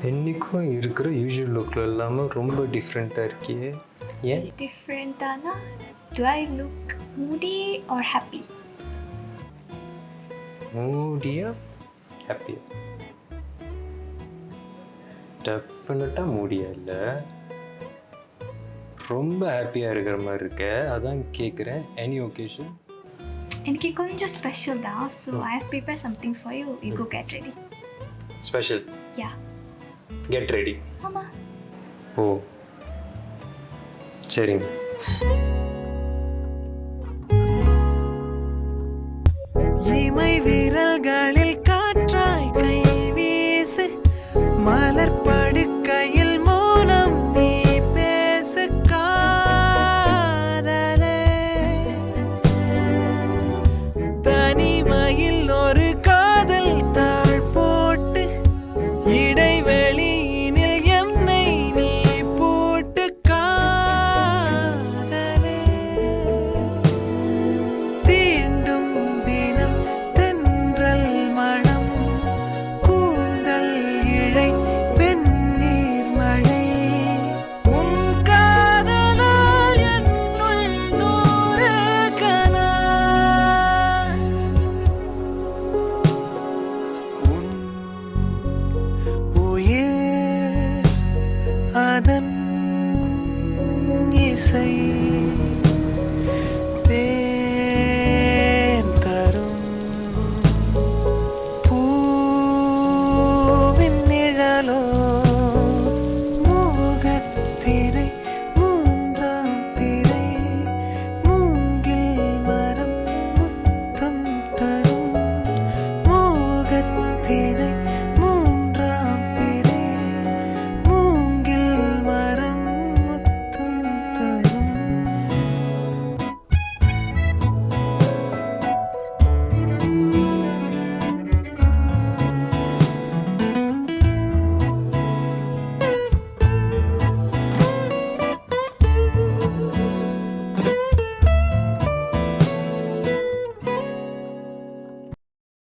என்றைக்கும் இருக்கிற யூஷுவல் லுக்கில் இல்லாமல் ரொம்ப டிஃப்ரெண்ட்டாக இருக்கியே ஏன்? Different Dana. Do I look moody or happy? மூடியா ஹாப்பியா? டெஃபினட்டாக மூடியா இல்லை, ரொம்ப ஹாப்பியாக இருக்கிற மாதிரி இருக்க. அதான் கேட்குறேன். Any occasion? எனக்கு கொஞ்சம் ஸ்பெஷல் தான். So I have prepare something for you. You go get ready. Special? Yeah. Get ready? ஆமாம். ஓ சரிங்க. இமை விரல்கள்